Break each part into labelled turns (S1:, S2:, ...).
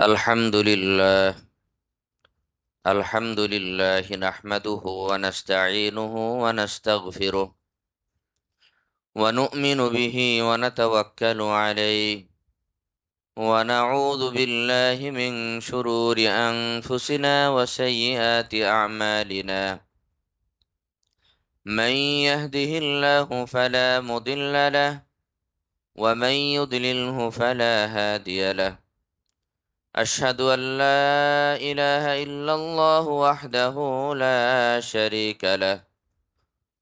S1: الحمد لله. الحمد لله نحمده ونستعينه ونستغفره ونؤمن به ونتوكل عليه ونعوذ بالله من شرور أنفسنا وسيئات أعمالنا. من يهده الله فلا مضل له ومن يضلله فلا هادي له. أشهد أن لا إله إلا الله وحده لا شريك له،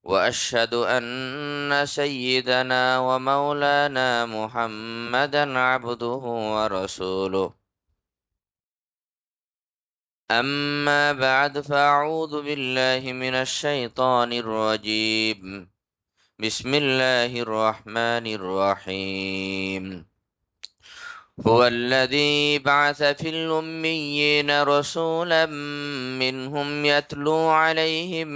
S1: وأشهد أن سيدنا ومولانا محمدا عبده ورسوله. أما بعد، فأعوذ بالله من الشيطان الرجيم. بسم الله الرحمن الرحيم. هو الذي بعث في الأميين رسولا منهم يتلو عليهم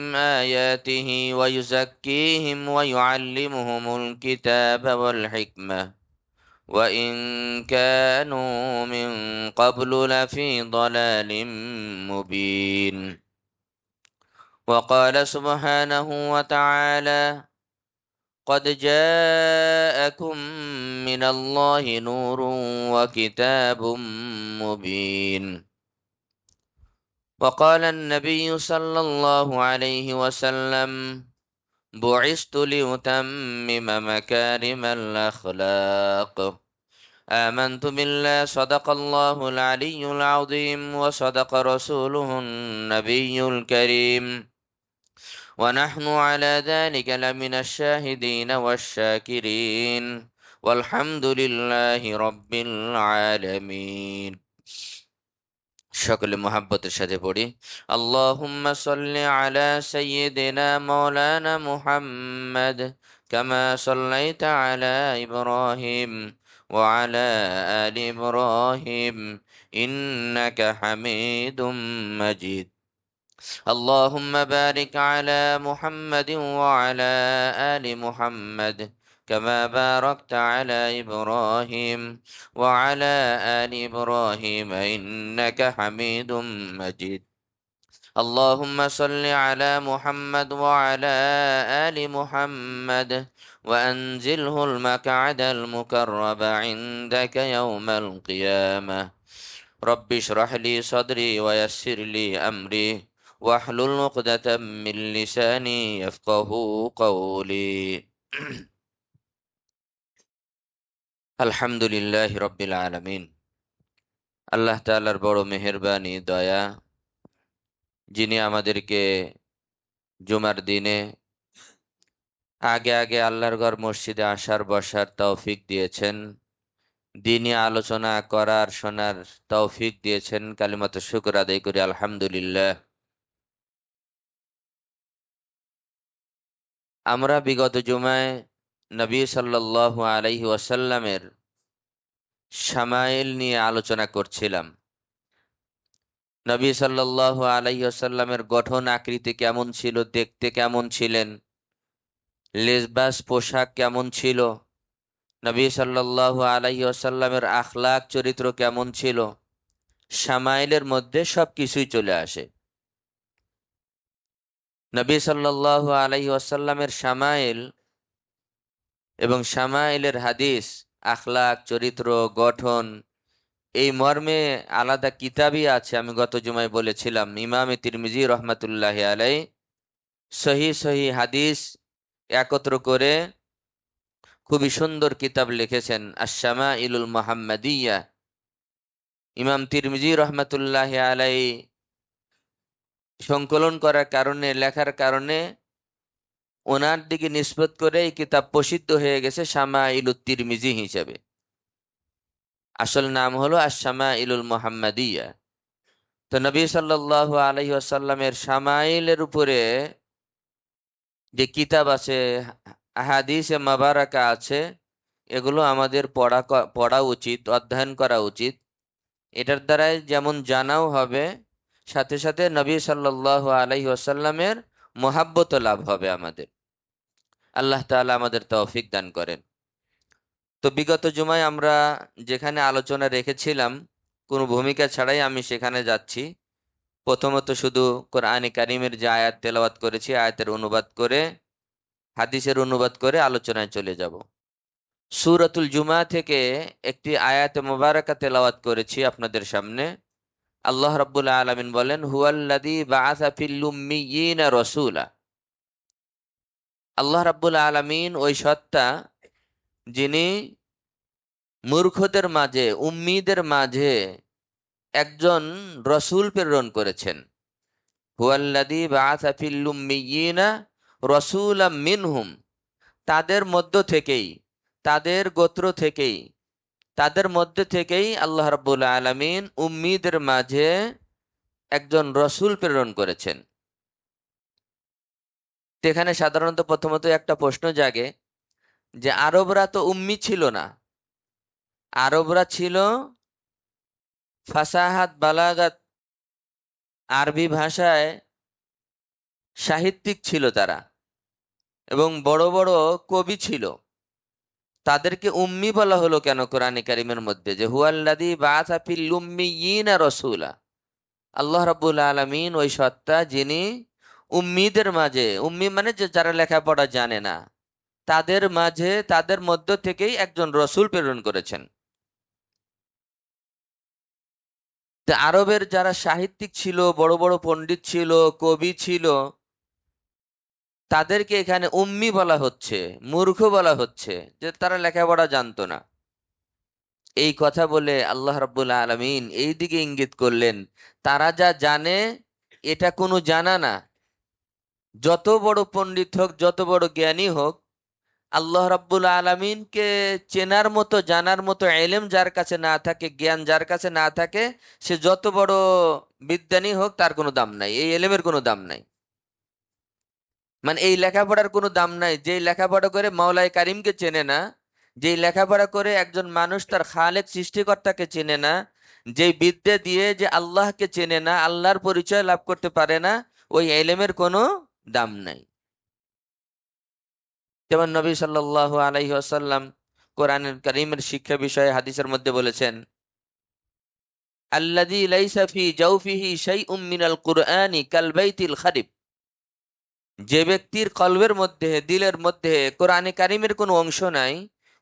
S1: آياته ويزكيهم ويعلمهم الكتاب والحكمة وإن كانوا من قبل لفي ضلال مبين. وقال سبحانه وتعالى: قد جاءكم من الله نور وكتاب مبين. وقال النبي صلى الله عليه وسلم: بعثت لأتمم مكارم الأخلاق. آمنت بالله، صدق الله العلي العظيم، وصدق رسوله النبي الكريم، ونحن على ذلك لمن الشاهدين والشاكرين، والحمد لله رب العالمين। সকলে মোহাব্বতের সাথে পড়ি: আল্লাহুম্মা সাল্লি আলা সাইয়্যিদিনা মাওলানা মুহাম্মাদ কামা সাল্লাইতা আলা ইব্রাহিম ওয়া আলা আলি ইব্রাহিম ইন্নাকা হামিদুম মাজিদ। اللهم بارك على محمد وعلى آل محمد كما باركت على إبراهيم وعلى آل إبراهيم إنك حميد مجيد. اللهم صل على محمد وعلى آل محمد وأنزله المقعد المقرب عندك يوم القيامة. رب اشرح لي صدري ويسر لي أمري واحلل عقدة من لساني يفقه قولي। আলহামদুলিল্লাহ রব্বিল আলামিন। আল্লাহ তাআলার বড় মেহেরবানি দয়া, যিনি আমাদেরকে জুমার দিনে আগে আগে আল্লাহর ঘর মসজিদে আসার বসার তৌফিক দিয়েছেন, দিনী আলোচনা করার শোনার তৌফিক দিয়েছেন। কালিমাত শুকর আদায় করি আলহামদুলিল্লাহ। আমরা বিগত জুমায় নবী সাল্লাল্লাহু আলাইহি ওয়াসাল্লামের শামাইল নিয়ে আলোচনা করছিলাম। নবী সাল্লাল্লাহু আলাইহি ওয়াসাল্লামের গঠন আকৃতি কেমন ছিল, দেখতে কেমন ছিলেন, লেবাস পোশাক কেমন ছিল, নবী সাল্লাল্লাহু আলাইহি ওয়াসাল্লামের আখলাক চরিত্র কেমন ছিল, শামাইলের মধ্যে সবকিছুই চলে আসে। নবী সাল্লাল্লাহু আলাইহি ওয়াসাল্লামের শামাইল এবং শামাইলের হাদিস, আখলাক চরিত্র গঠন, এই মর্মে আলাদা কিতাবই আছে। আমি গত জুমায় বলেছিলাম, ইমামে তিরমিজি রহমাতুল্লাহি আলাই সহি সহি হাদিস একত্র করে খুবই সুন্দর কিতাব লিখেছেন, আশ-শামাইলুল মুহাম্মাদিয়া। ইমাম তিরমিজি রহমাতুল্লাহি আলাই সংকলন করার কারণে, লেখার কারণে ওনার দিকে নিসবত করে এই কিতাব প্রসিদ্ধ হয়ে গেছে শামাইলুত তিরমিজি হিসেবে। আসল নাম হলো আশ-শামাইলুল মুহাম্মাদিয়া। তো নবী সাল্লাল্লাহু আলাইহি ওয়াসাল্লামের শামাইলের উপরে যে কিতাব আছে, আহাদিসে মুবারাকা আছে, এগুলো আমাদের পড়া উচিত, অধ্যয়ন করা উচিত। এটার দ্বারাই যেমন জানাও হবে, সাথে সাথে নবী সাল্লাল্লাহু আলাইহি ওয়াসাল্লামের মহাব্বত লাভ হবে আমাদের। আল্লাহ তাআলা আমাদের তৌফিক দান করেন। তো বিগত জুমায় আমরা যেখানে আলোচনা রেখেছিলাম কোনো ভূমিকা ছাড়াই আমি সেখানে যাচ্ছি। প্রথমত শুধু কোরআনে কারিমের যে আয়াত তেলাওয়াত করেছি আয়াতের অনুবাদ করে, হাদিসের অনুবাদ করে আলোচনায় চলে যাব। সূরাতুল জুমা থেকে একটি আয়াতে মুবারাকা তেলাওয়াত করেছি আপনাদের সামনে। আল্লাহ রাব্বুল আলামিন বলেন, হুয়াল্লাযী বাআসা ফিল উম্মিয়িনা রাসূলা। আল্লাহ রাব্বুল আলামিন ওই সত্তা যিনি মূর্খদের মাঝে, উম্মীদের মাঝে একজন রসূল প্রেরণ করেছেন। হুয়াল্লাযী বাআসা ফিল উম্মিয়িনা রাসূলাম মিনহুম, তাদের মধ্য থেকেই, তাদের গোত্র থেকেই, তাদের মধ্যে থেকেই আল্লাহ রাব্বুল আলামিন উম্মীদের মাঝে একজন রসূল প্রেরণ করেছেন। এখানে সাধারণত প্রথমত একটা প্রশ্ন জাগে যে আরবরা তো উম্মি ছিল না, আরবরা ছিল ফাসাহাত বালাগাত, আরবি ভাষায় সাহিত্যিক ছিল তারা, এবং বড় বড় কবি ছিল। তাদেরকে উম্মি বলা হলো কেন কোরআনে কারিমের মধ্যে? যে হুয়াল্লাযী বাআসা ফিল উম্মিয়িনা রাসূলা, আল্লাহ রাব্বুল আলামিন ওই সত্তা যিনি উম্মিদের মাঝে, উম্মি মানে যে যারা লেখাপড়া জানে না, তাদের মাঝে, তাদের মধ্য থেকেই একজন রসূল প্রেরণ করেছেন। তা আরবের যারা সাহিত্যিক ছিল, বড় বড় পণ্ডিত ছিল, কবি ছিল, তাদেরকে এখানে উম্মি বলা হচ্ছে, মূর্খ বলা হচ্ছে, যে তারা লেখাপড়া জানতো না। এই কথা বলে আল্লাহ রাব্বুল আলামিন এই দিকে ইঙ্গিত করলেন, তারা যা জানে এটা কোনো জানা না। যত বড় পণ্ডিত হোক, যত বড় জ্ঞানী হোক, আল্লাহ রাব্বুল আলামিনকে চেনার মতো, জানার মতো এলেম যার কাছে না থাকে, জ্ঞান যার কাছে না থাকে, সে যত বড় বিজ্ঞানী হোক তার কোনো দাম নাই, এই এলেমের কোনো দাম নাই। মানে এই লেখাপড়ার কোনো দাম নাই। যেই লেখাপড়া করে মাওলাই কারিমকে চেনে না, যেই লেখাপড়া করে একজন মানুষ তার খালেক সৃষ্টিকর্তাকে চেনে না, যেই বিদ্যা দিয়ে যে আল্লাহকে চেনে না, আল্লাহর পরিচয় লাভ করতে পারে না, ওই এলেমের কোনো দাম নাই। যেমন নবী সাল্লাল্লাহু আলাইহি ওয়াসাল্লাম কোরআনুল কারীমের শিক্ষা বিষয়ে হাদিসের মধ্যে বলেছেন, আল্লাযী লাইসা ফি জাওফিহি শাইউম মিনাল কুরআনি কাল বাইতিল খারিব। যে ব্যক্তির কলবের মধ্যে, দিলের মধ্যে কোরআনে কারিমের কোনো অংশ নাই,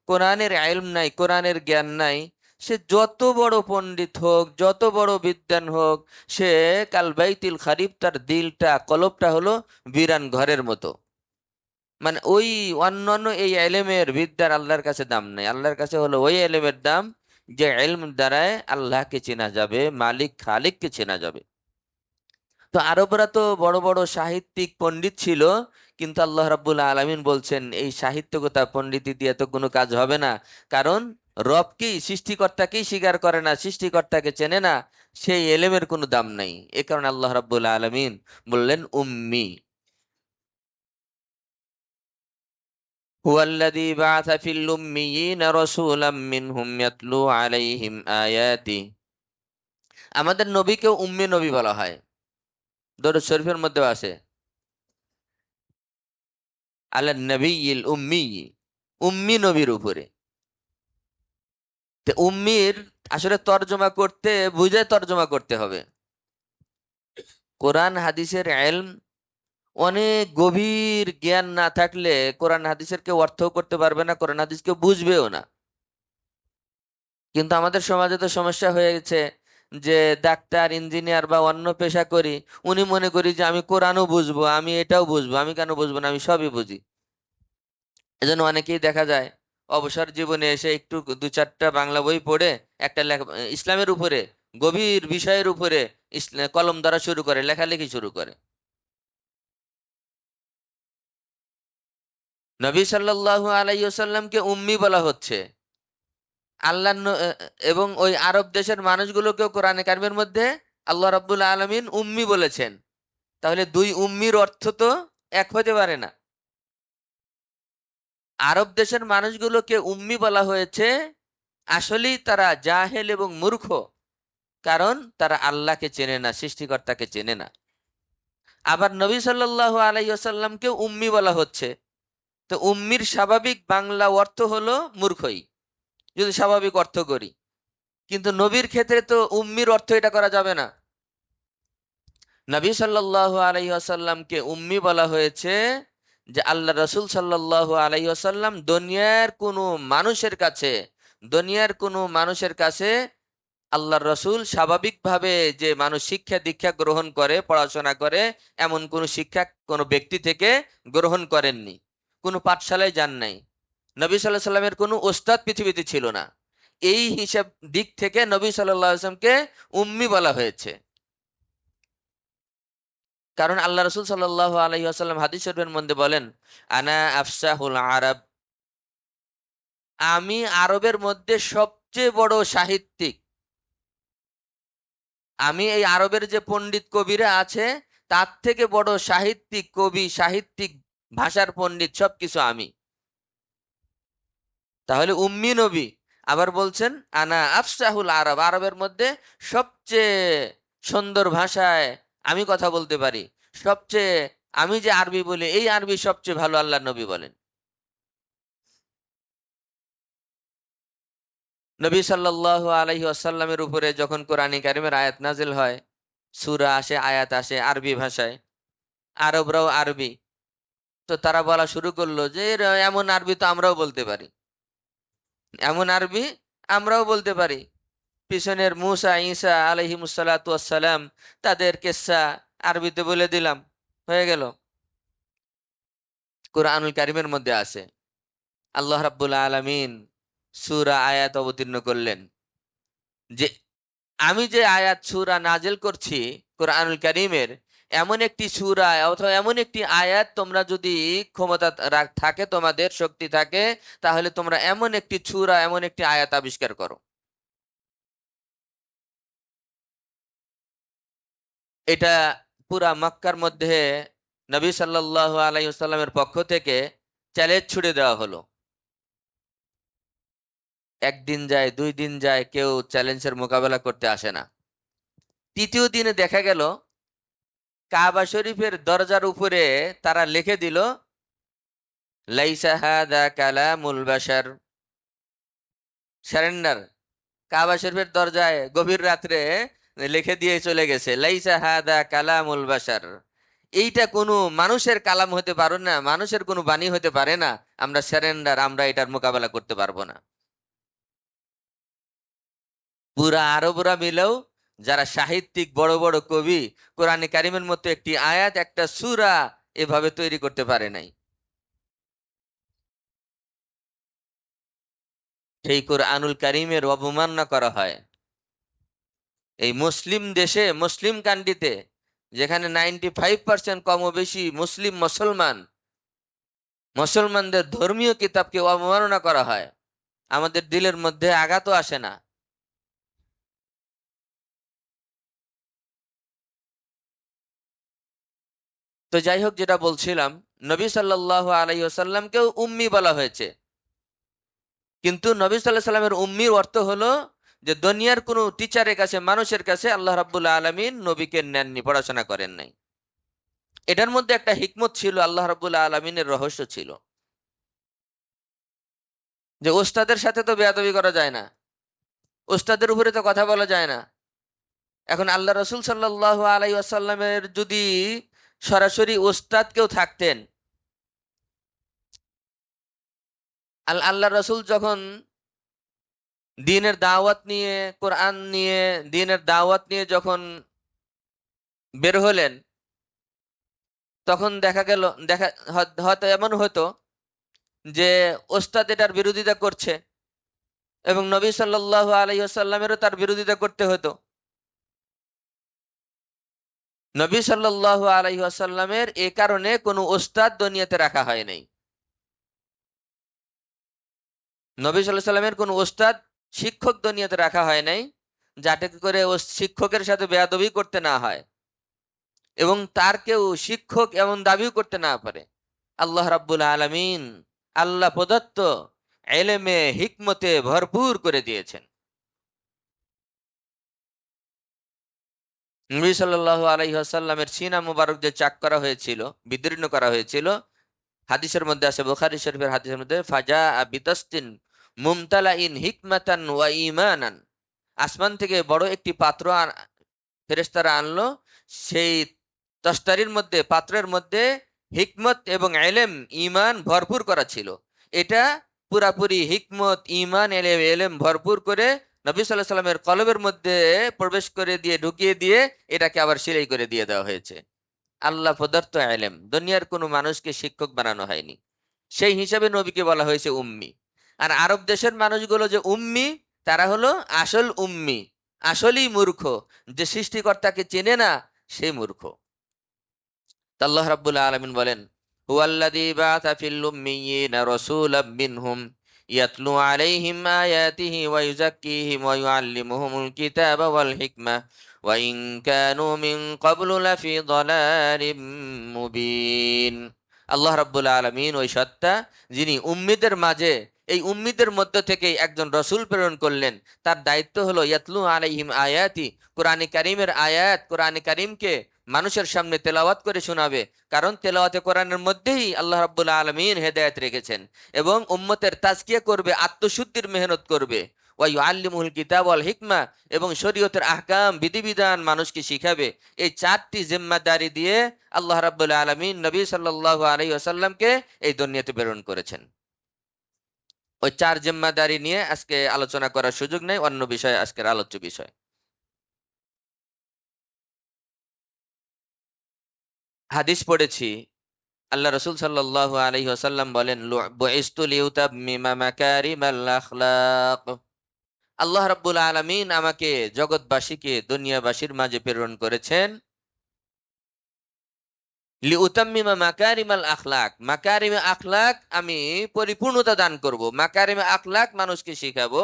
S1: কোরআনের ইলম নাই, কোরআনের জ্ঞান নাই, সে যত বড় পণ্ডিত হোক, যত বড় বিদ্বান হোক, সে কাল বাইতিল খারিব, তার দিলটা, কলবটা হলো বিরান ঘরের মতো। মানে ওই অন্যান্য এই এলেমের বিদ্যার আল্লাহর কাছে দাম নেই। আল্লাহর কাছে হলো ওই এলেমের দাম যে এলম দ্বারায় আল্লাহকে চেনা যাবে, মালিক খালিককে চেনা যাবে। তো আরবরা তো বড় বড় সাহিত্যিক পণ্ডিত ছিল, কিন্তু আল্লাহ রাব্বুল আলামিন বলছেন এই সাহিত্যকতা পণ্ডিতি দিয়ে তো কোনো কাজ হবে না। কারণ রবকেই, সৃষ্টিকর্তাকেই স্বীকার করে না, সৃষ্টিকর্তাকে চেনে না, সেই এলেমের কোনো দাম নাই। এ কারণে আল্লাহ রাব্বুল আলামিন বললেন উম্মি। হুয়াল্লাযী বাআসা ফিল উম্মিয়িনা রাসূলাম মিনহুম ইয়াতলু আলাইহিম আয়াতি। আমাদের নবীকেও উম্মি নবী বলা হয়, দরুদ শরীফের মধ্যেও আছে, আলা নবিয়্যিল উম্মি, উম্মি নবীর উপরে। তো উম্মির আসলে তর্জমা করতে, বুঝে তর্জমা করতে হবে। কোরআন হাদিসের ইলম, অনেক গভীর জ্ঞান না থাকলে কোরআন হাদিসের কেউ অর্থও করতে পারবে না, কোরআন হাদিস কেউ বুঝবেও না। কিন্তু আমাদের সমাজে তো সমস্যা হয়ে গেছে যে ডাক্তার, ইঞ্জিনিয়ার বা অন্য পেশা করি, উনি মনে করি যে আমি কোরআনও বুঝবো, আমি এটাও বুঝবো, আমি কেন বুঝবো না, আমি সবই বুঝি। এজন্য অনেকেই দেখা যায় অবসর জীবনে এসে একটু দু চারটা বাংলা বই পড়ে একটা লেখা, ইসলামের উপরে, গভীর বিষয়ের উপরে কলম ধরা শুরু করে, লেখালেখি শুরু করে। নবী সাল্লাল্লাহু আলাইহি ওয়াসাল্লামকে উম্মি বলা হচ্ছে। আল্লাহ এবং ওই আরব দেশের মানুষগুলোকেও কোরআনে কারিমের মধ্যে আল্লাহ রাব্বুল আলামিন উম্মি বলেছেন। তাহলে দুই উম্মির অর্থ তো এক হতে পারে না। আরব দেশের মানুষগুলোকে উম্মি বলা হয়েছে, আসলেই তারা জাহেল এবং মূর্খ, কারণ তারা আল্লাহকে চেনে না, সৃষ্টিকর্তাকে চেনে না। আবার নবী সাল্লাল্লাহু আলাইহি ওয়াসাল্লামকেও উম্মি বলা হচ্ছে। তো উম্মির স্বাভাবিক বাংলা অর্থ হলো মূর্খই। যদি স্বাভাবিক অর্থ করি। কিন্তু নবীর ক্ষেত্রে তো উম্মির অর্থ এটা করা যাবে না। নবী সাল্লাল্লাহু আলাইহি ওয়াসাল্লামকে উম্মি বলা হয়েছে যে আল্লাহ রসুল সাল্লাল্লাহু আলাইহি ওয়াসাল্লাম দুনিয়ার কোনো মানুষের কাছে আল্লাহর রসুল স্বাভাবিকভাবে যে মানুষ শিক্ষা দীক্ষা গ্রহণ করে, পড়াশোনা করে, এমন কোনো শিক্ষা কোনো ব্যক্তি থেকে গ্রহণ করেননি। কোনো পাঠশালায় যান নাই। নবী সাল্লাল্লাহু আলাইহি সাল্লামের কোনো ওস্তাদ পৃথিবীতে ছিল না। এই হিসাব দিক থেকে নবী সাল্লাল্লাহু আলাইহি ওয়াসাল্লামকে উম্মি বলা হয়েছে। কারণ আল্লাহ রসুল সাল্লাল্লাহু আলাইহি ওয়াসাল্লাম হাদিস শরীফের মধ্যে বলেন, আনা আফসাহুল আরব, আমি আরবের মধ্যে সবচেয়ে বড় সাহিত্যিক। আমি এই আরবের যে পণ্ডিত কবিরা আছে তার থেকে বড় সাহিত্যিক, কবি, সাহিত্যিক, ভাষার পণ্ডিত সবকিছু আমি। তাহলে উম্মি নবী। আবার বলছেন আনা আফসাহুল আরব, আরবের মধ্যে সবচেয়ে সুন্দর ভাষায় আমি কথা বলতে পারি। সবচেয়ে, আমি যে আরবি বলি এই আরবি সবচেয়ে ভালো আল্লাহ নবী বলেন। নবী সাল্লাল্লাহু আলাইহি ওয়াসাল্লামের উপরে যখন কোরআনে কারিমের আয়াত নাজিল হয়, সূরা আসে, আয়াত আসে আরবি ভাষায়, আরবরাও আরবি, তো তারা বলা শুরু করলো যে এমন আরবি তো আমরাও বলতে পারি, এমন আরবি আমরাও বলতে পারি। পিছনের মুসা ঈসা আলাইহিমুসসালাতু ওয়াসসালাম, তাদের কিসসা আরবিতে বলে দিলাম, হয়ে গেল। কুরআনুল কারীমের মধ্যে আছে আল্লাহ রাব্বুল আলামিন সূরা আয়াত অবতীর্ণ করলেন যে আমি যে আয়াত সূরা নাজিল করছি কুরআনুল কারীমের, এমন একটি সূরা অথবা এমন একটি আয়াত তোমরা যদি ক্ষমতা থাকে, তোমাদের শক্তি থাকে, তাহলে তোমরা এমন একটি সূরা, এমন একটি আয়াত আবিষ্কার করো। এটা পুরা মক্কার মধ্যে নবী সাল্লাল্লাহু আলাইহি ওয়াসাল্লামের পক্ষ থেকে চ্যালেঞ্জ ছুড়ে দেওয়া হলো। একদিন যায়, 2 দিন যায়, কেউ চ্যালেঞ্জের মোকাবেলা করতে আসে না। তৃতীয় দিনে দেখা গেল কাবা শরীফের দরজার উপরে তারা লিখে দিল, লাইসা হাদা কালামুল বাশার, সারেন্ডার। কাবা শরীফের দরজায় গভীর রাত্রে লিখে দিয়ে চলে গেছে, লাইসা হাদা কালামুল বাশার, এইটা কোনো মানুষের কালাম হতে পারে না, মানুষের কোনো বাণী হতে পারে না, আমরা সারেন্ডার, আমরা এটার মোকাবেলা করতে পারবো না। পুরা আরবরা মিলেও, যারা সাহিত্যিক, বড় বড় কবি, কোরআনে কারিমের মতো একটি আয়াত, একটা সূরা এভাবে তৈরি করতে পারে নাই। সেই কোরআনুল কারিমের অবমাননা করা হয় এই মুসলিম দেশে, মুসলিম কান্ট্রিতে, যেখানে 95% কম বেশি মুসলিম, মুসলমান, মুসলমানদের ধর্মীয় কিতাবকে অবমাননা করা হয়। আমাদের দিলের মধ্যে আঘাতও আসে না। তো যাই হোক, যেটা বলছিলাম, নবী সাল্লাল্লাহু আলাইহি ওয়াসাল্লামকেও উম্মি বলা হয়েছে। কিন্তু নবী সাল্লাল্লাহু আলাইহি সাল্লামের উম্মির অর্থ হলো যে দুনিয়ার কোনো টিচারের কাছে, মানুষের কাছে আল্লাহ রাব্বুল আলামিন নবীকে নেননি, পড়াশোনা করেন নাই। এটার মধ্যে একটা হিকমত ছিল, আল্লাহ রাব্বুল আলামিনের রহস্য ছিল, যে ওস্তাদের সাথে তো বেয়াদবি করা যায় না, ওস্তাদের উপরে তো কথা বলা যায় না। এখন আল্লাহ রসুল সাল্লাল্লাহু আলাইহি ওয়াসাল্লামের যদি সরাসরি ওস্তাদ কেউ থাকতেন, আল্লাহ রসুল যখন দ্বীনের দাওয়াত নিয়ে, কোরআন নিয়ে, দ্বীনের দাওয়াত নিয়ে যখন বের হলেন, তখন দেখা গেল, হয়তো এমন হতো যে ওস্তাদ এটার বিরোধিতা করছে এবং নবী সাল্লাল্লাহু আলাইহি ওয়াসাল্লামেরও তার বিরোধিতা করতে হতো। নবী সাল্লাল্লাহু আলাইহি ওয়াসাল্লামের এ কারণে কোনো ওস্তাদ দুনিয়াতে রাখা হয় নাই। নবী সাল্লাল্লাহু আলাইহি ওয়াসাল্লামের কোনো ওস্তাদ, শিক্ষক দুনিয়াতে রাখা হয় নাই, যাতে করে ও শিক্ষকের সাথে বেয়াদবি করতে না হয় এবং তার কেউ শিক্ষক এমন দাবিও করতে না পারে। আল্লাহ রাব্বুল আলামিন আল্লাহ প্রদত্ত এলেমে, হিকমতে ভরপুর করে দিয়েছেন। নবী সাল্লাল্লাহু আলাইহি ওয়াসাল্লামের সিনা মুবারক যে চাক করা হয়েছিল, বিদীর্ণ করা হয়েছিল, হাদিসের মধ্যে আছে, বুখারী শরীফের হাদিসের মধ্যে, ফাজা বিতাস্তিন মুমতালাইন হিকমাতান ওয়া ঈমানান। আসমান থেকে বড় একটি পাত্র ফেরেশতারা আনলো, সেই তস্তারির মধ্যে, পাত্রের মধ্যে হিকমত এবং এলেম, ঈমান ভরপুর করা ছিল। এটা পুরাপুরি হিকমত, ঈমান, এলেম ভরপুর করে নবী সাল্লাল্লাহু আলাইহি সাল্লামের কলবের মধ্যে প্রবেশ করে দিয়ে, ঢুকিয়ে দিয়ে এটাকে আবার সেলাই করে দিয়ে দেওয়া হয়েছে। আল্লাহ প্রদত্ত এলেম, দুনিয়ার কোনো মানুষকে শিক্ষক বানানো হয়নি। সেই হিসাবে নবীকে বলা হয়েছে উম্মি। আর আরব দেশের মানুষগুলো যে উম্মি, তারা হলো আসল উম্মি, আসলেই মূর্খ। যে সৃষ্টিকর্তাকে চেনে না, সে মূর্খ। তা আল্লাহ রাব্বুল আলামিন বলেন, হুয়াল্লাযী বাআসা ফিল উম্মিয়্যিনা রাসূলাম মিনহুম ইয়াতলু আলাইহিম আয়াতিহি ওয়া ইউযাক্কিহিম ওয়া ইউআল্লিমুহুমুল কিতাবা ওয়াল হিকমা ওয়া ইন কানু মিন ক্বাবলু লাফি যালালিম মুবিন। আল্লাহ রাব্বুল আলামিন ওই সত্তা, যিনি উম্মীদের মাঝে, এই উম্মীদের মধ্য থেকে একজন রসূল প্রেরণ করলেন। তার দায়িত্ব হলো ইয়াতলু আলাইহিম আয়াতি, কোরআনে কারীমের আয়াত, কোরআনে কারীমকে মানুষের সামনে তেলাওয়াত করে শোনাবে। কারণ তেলাওয়াতে কোরআনের মধ্যেই আল্লাহ রাব্বুল আলামিন হেদায়েত রেখেছেন। এবং উম্মতের তাজকিয়া করবে, আত্মশুদ্ধির মেহনত করবে। ওয়া ইউআল্লিমুল কিতাব ওয়াল হিকমা, এবং শরীয়তের আহকাম, বিধিবিধান মানুষকে শিখাবে। এই চারটি জিম্মাদারি দিয়ে আল্লাহ রাব্বুল আলামিন নবী সাল্লাল্লাহু আলাইহি ওয়াসাল্লামকে এই দুনিয়াতে প্রেরণ করেছেন। ওই চার জিম্মাদারি নিয়ে আজকে আলোচনা করার সুযোগ নেই, অন্য বিষয় আজকের আলোচ্য বিষয়। হাদিস পড়েছি, আল্লাহ রসুল সাল্লাল্লাহু আলাইহি ওয়াসাল্লাম বলেন, বুইসতু লিউতাম্মিমা মাকারিমাল আখলাক। আল্লাহ রাব্বুল আলামিন আমাকে, জগৎবাসীকে, দুনিয়াবাসীর মাঝে প্রেরণ করেছেন লিউতাম্মিমা মাকারিমাল আখলাক। মাকারিমে আখলাক আমি পরিপূর্ণতা দান করব। মাকারিমে আখলাক মানুষকে শিখাবো,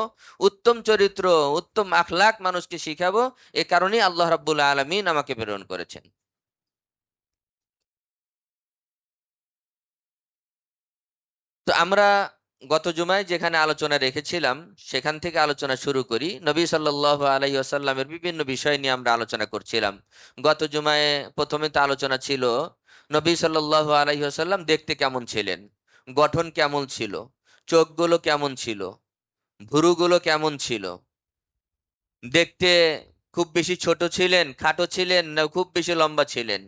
S1: উত্তম চরিত্র, উত্তম আখলাক মানুষকে শিখাবো। এ কারণেই আল্লাহ রাব্বুল আলামিন আমাকে প্রেরণ করেছেন। তো আমরা গত জুমায় যেখানে আলোচনা রেখেছিলাম, সেখান থেকে আলোচনা শুরু করি। নবী সাল্লাল্লাহু আলাইহি ওয়াসাল্লামের বিভিন্ন বিষয় নিয়ে আমরা আলোচনা করছিলাম। গত জুমায় প্রথমে তো আলোচনা ছিল নবী সাল্লাল্লাহু আলাইহি ওয়াসাল্লাম দেখতে কেমন ছিলেন, গঠন কেমন ছিল, চোখগুলো কেমন ছিল, ভুরুগুলো কেমন ছিল, দেখতে খুব বেশি ছোট ছিলেন, খাটো ছিলেন, না খুব বেশি লম্বা ছিলেন।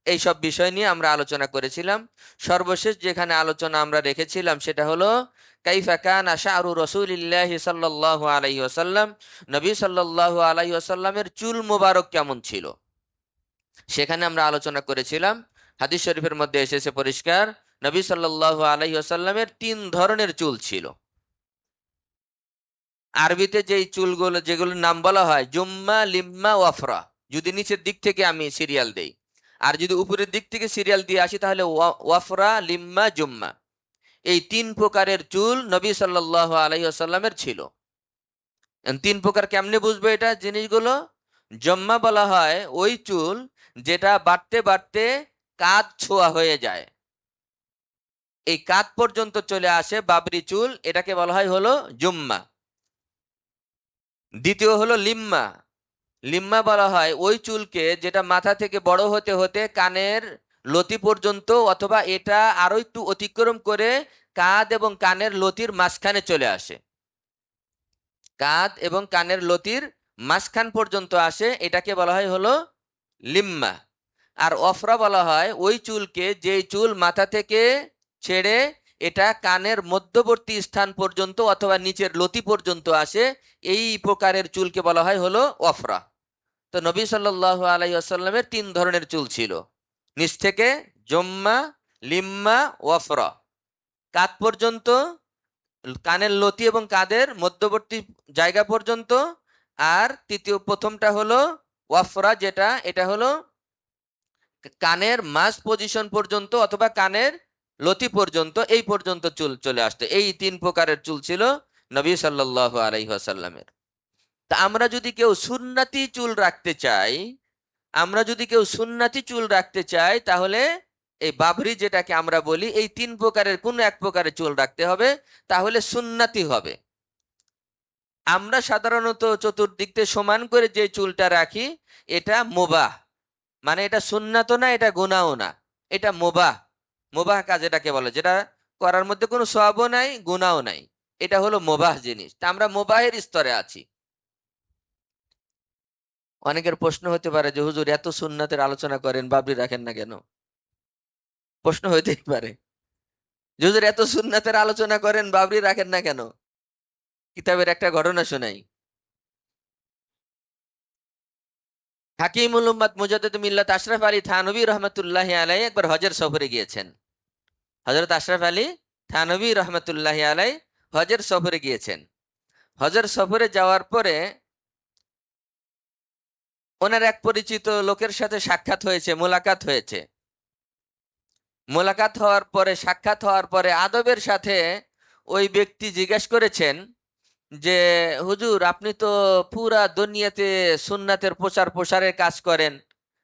S1: এই সব বিষয় নিয়ে আমরা আলোচনা করেছিলাম। সর্বশেষ যেখানে আলোচনা আমরা রেখেছিলাম সেটা হলো কাইফা কানা শা'রু রাসূলিল্লাহি সাল্লাল্লাহু আলাইহি ওয়াসাল্লাম, নবী সাল্লাল্লাহু আলাইহি ওয়াসাল্লামের চুল মোবারক কেমন ছিল। সেখানে আমরা আলোচনা করেছিলাম, হাদিস শরীফের মধ্যে এসেছে পরিষ্কার, নবী সাল্লাল্লাহু আলাইহি ওয়াসাল্লামের 3 ধরনের চুল ছিল। আরবিতে যেই চুলগুলো, যেগুলোর নাম বলা হয় জুম্মা, লিম্মা, ওয়াফরা, যদি নিচের দিক থেকে আমি সিরিয়াল দেই, আর যদি উপরের দিক থেকে সিরিয়াল দিয়ে আসি তাহলে ওয়াফরা, লিম্মা, জুম্মা, এই 3 প্রকারের চুল নবী সাল্লাল্লাহু আলাইহি ওয়াসাল্লামের ছিল। 3 প্রকার কেমনে বুঝবো এটা জিনিসগুলো? জম্মা বলা হয় ওই চুল যেটা বাড়তে বাড়তে কাঁধ ছোঁয়া হয়ে যায়, এই কাঁধ পর্যন্ত চলে আসে বাবরি চুল, এটাকে বলা হয় হলো জুম্মা। দ্বিতীয় হলো লিম্মা। লিম্মা বলা হয় ওই চুলকে যেটা মাথা থেকে বড় হতে হতে কানের লতি পর্যন্ত, অথবা এটা আরো একটু অতিক্রম করে কাঁধ এবং কানের লতির মাঝখানে চলে আসে, কাঁধ এবং কানের লতির মাঝখান পর্যন্ত আসে, এটাকে বলা হয় হলো লিম্মা। আর অফরা বলা হয় ওই চুলকে, যেই চুল মাথা থেকে ছেড়ে এটা কানের মধ্যবর্তী স্থান পর্যন্ত অথবা নিচের লতি পর্যন্ত আসে, এই প্রকারের চুলকে বলা হয় হলো অফরা। তো নবী সাল্লাল্লাহু আলাইহি ওয়াসাল্লামের 3 ধরনের চুল ছিল, নিচ থেকে জম্মা, লিম্মা, ওয়াফরা, কাঁধ পর্যন্ত, কানের লতি এবং কাঁধের মধ্যবর্তী জায়গা পর্যন্ত। আর তৃতীয়, প্রথমটা হলো ওয়াফরা, যেটা এটা হলো কানের মাঝ পজিশন পর্যন্ত অথবা কানের লতি পর্যন্ত, এই পর্যন্ত চুল চলে আসতো। এই 3 প্রকারের চুল ছিল নবী সাল্লাল্লাহু আলাইহি ওয়াসাল্লামের। তা আমরা যদি কেউ সুন্নতি চুল রাখতে চাই, আমরা যদি কেউ সুন্নতি চুল রাখতে চাই, তাহলে এই বাবরি যেটাকে আমরা বলি, এই 3 প্রকারের কোন এক প্রকারের চুল রাখতে হবে, তাহলে সুন্নতি হবে। আমরা সাধারণত চতুর্দিক দিয়ে সমান করে যে চুলটা রাখি, এটা মুবাহ, মানে এটা সুন্নাতও না, এটা গুনাহও না, এটা মুবাহ। মুবাহ কাজ এটাকে বলে, যেটা করার মধ্যে কোনো সওয়াবও নাই, গুনাহও নাই। এটা হলো মোবাহ জিনিস। তা আমরা মোবাহের স্তরে আছি। অনেকের প্রশ্ন হতে পারে যে হুজুর এত সুন্নাতের আলোচনা করেন, বাবরি রাখেন না কেন? প্রশ্ন হইতেই পারে যে হুজুর এত সুন্নাতের আলোচনা করেন, বাবরি রাখেন না কেন? কিতাবের একটা ঘটনা শোনাই। হাকিমুল উম্মাত মুজাদ্দিদ মিল্লাত আশরাফ আলী থানভী রহমতুল্লাহ আলাই একবার হজের সফরে গিয়েছেন। হযরত আশরাফ আলী থানভী রহমতুল্লাহ আলাই হজের সফরে গিয়েছেন। হজের সফরে যাওয়ার পরে ওনার এক পরিচিত লোকের সাথে সাক্ষাৎ হয়েছে, মোলাকাত হয়েছে। মোলাকাত হওয়ার পরে, সাক্ষাৎ হওয়ার পরে আদবের সাথে ওই ব্যক্তি জিজ্ঞেস করেছেন যে হুজুর আপনি তো পুরা দুনিয়াতে সুন্নাতের প্রচার প্রসারের কাজ করেন,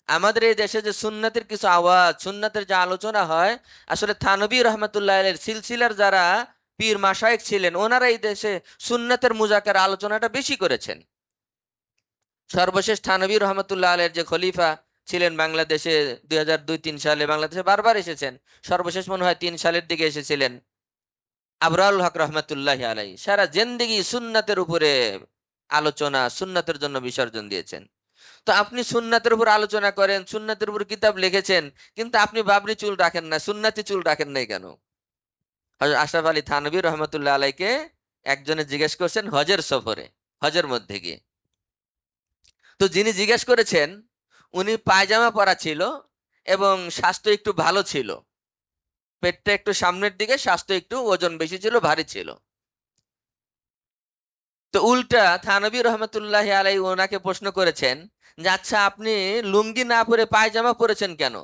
S1: আমাদের এই দেশে যে সুন্নাতের কিছু আওয়াজ, সুন্নাতের যে আলোচনা হয়, আসলে থানভী রহমতুল্লাহ আলাইহির সিলসিলার যারা পীর মাশায়েখ ছিলেন ওনারা এই দেশে সুন্নাতের মুজাকার আলোচনাটা বেশি করেছেন। সর্বশেষ থানভী রহমতুল্লাহ আলাইহির যে খলিফা ছিলেন বাংলাদেশে 2002-3 সালে বাংলাদেশে বারবার এসেছেন, সর্বশেষ মনে হয় 3 সালের দিকে এসেছিলেন, আবরারুল হক রহমতুল্লাহ আলাই সারা জিন্দেগি সুন্নাতের উপরে আলোচনা, সুন্নাতের জন্য বিসর্জন দিয়েছেন। তো আপনি সুন্নাতের উপর আলোচনা করেন, সুন্নাতের উপর কিতাব লিখেছেন, কিন্তু আপনি বাবরি চুল রাখেন না, সুন্নাতি চুল রাখেন নাই কেন? হযরত আশরাফ আলী থানভী রহমতুল্লাহ আলাইকে একজনে জিজ্ঞেস করছেন হজের সফরে, হজের মধ্যে গিয়ে। তো যিনি জিজ্ঞেস করেছেন উনি পায়জামা পরা ছিল এবং স্বাস্থ্য একটু ভালো ছিল, পেটটা একটু সামনের দিকে, স্বাস্থ্য একটু ওজন বেশি ছিল, ভারী ছিল। তো উল্টা থানভী রহমতুল্লাহ আলাই ওনাকে প্রশ্ন করেছেন যে আচ্ছা আপনি লুঙ্গি না পরে পায়জামা পরেছেন কেন?